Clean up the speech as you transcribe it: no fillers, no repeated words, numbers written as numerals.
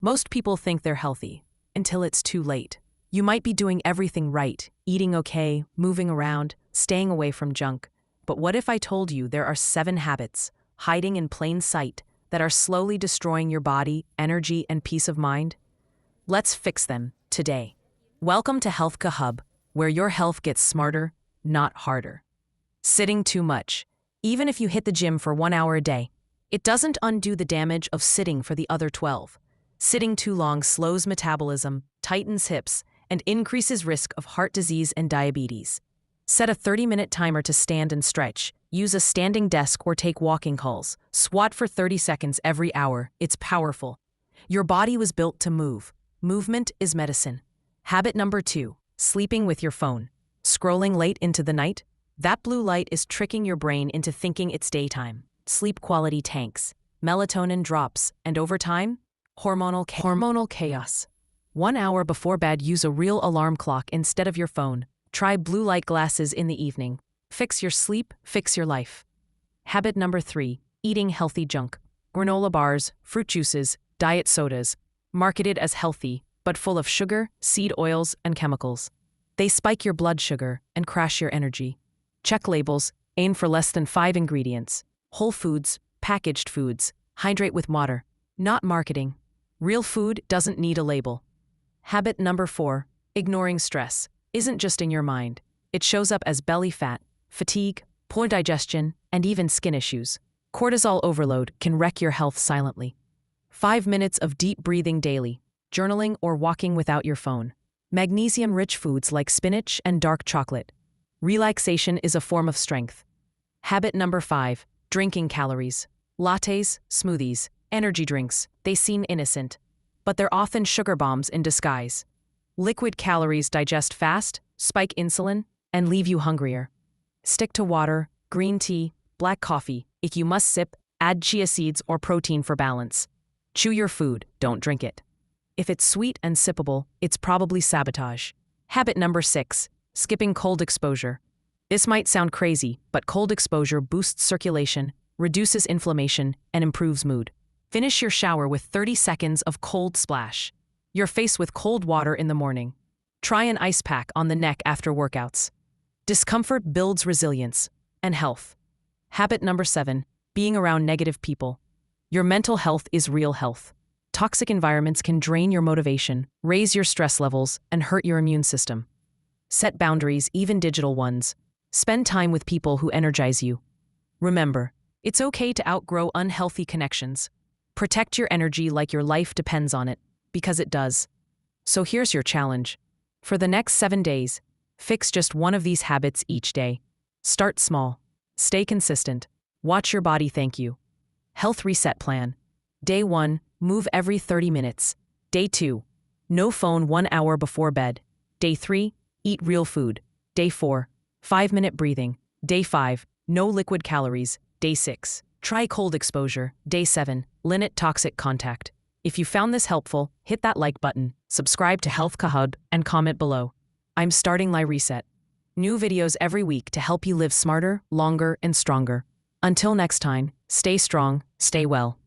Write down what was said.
Most people think they're healthy until it's too late. You might be doing everything right, eating okay, moving around, staying away from junk. But what if I told you there are 7 habits hiding in plain sight that are slowly destroying your body, energy, and peace of mind? Let's fix them today. Welcome to HealthKaHub, where your health gets smarter, not harder. Sitting too much. Even if you hit the gym for 1 hour a day, it doesn't undo the damage of sitting for the other 12. Sitting too long slows metabolism, tightens hips, and increases risk of heart disease and diabetes. Set a 30-minute timer to stand and stretch. Use a standing desk or take walking calls. Squat for 30 seconds every hour. It's powerful. Your body was built to move. Movement is medicine. Habit number 2, sleeping with your phone. Scrolling late into the night? That blue light is tricking your brain into thinking it's daytime. Sleep quality tanks. Melatonin drops, and over time, hormonal chaos. 1 hour before bed, use a real alarm clock instead of your phone. Try blue light glasses in the evening. Fix your sleep, fix your life. Habit number 3, eating healthy junk. Granola bars, fruit juices, diet sodas, marketed as healthy, but full of sugar, seed oils, and chemicals. They spike your blood sugar and crash your energy. Check labels, aim for less than 5 ingredients. Whole foods, packaged foods, hydrate with water. Not marketing. Real food doesn't need a label. Habit number 4, ignoring stress. Isn't just in your mind. It shows up as belly fat, fatigue, poor digestion, and even skin issues. Cortisol overload can wreck your health silently. 5 minutes of deep breathing daily, journaling or walking without your phone. Magnesium-rich foods like spinach and dark chocolate. Relaxation is a form of strength. Habit number 5, drinking calories. Lattes, smoothies, energy drinks, they seem innocent, but they're often sugar bombs in disguise. Liquid calories digest fast, spike insulin, and leave you hungrier. Stick to water, green tea, black coffee. If you must sip, add chia seeds or protein for balance. Chew your food, don't drink it. If it's sweet and sippable, it's probably sabotage. Habit number 6, skipping cold exposure. This might sound crazy, but cold exposure boosts circulation, reduces inflammation, and improves mood. Finish your shower with 30 seconds of cold splash. Your face with cold water in the morning. Try an ice pack on the neck after workouts. Discomfort builds resilience and health. Habit number 7, being around negative people. Your mental health is real health. Toxic environments can drain your motivation, raise your stress levels, and hurt your immune system. Set boundaries, even digital ones. Spend time with people who energize you. Remember, it's okay to outgrow unhealthy connections. Protect your energy like your life depends on it, because it does. So here's your challenge. For the next 7 days, fix just one of these habits each day. Start small. Stay consistent. Watch your body thank you. Health reset plan. Day 1, move every 30 minutes. Day 2, no phone 1 hour before bed. Day 3, eat real food. Day 4, 5-minute breathing. Day 5, no liquid calories. Day 6, try cold exposure. Day 7, limit toxic contact. If you found this helpful, hit that like button, subscribe to HealthKaHub, and comment below. I'm starting my reset. New videos every week to help you live smarter, longer, and stronger. Until next time, stay strong, stay well.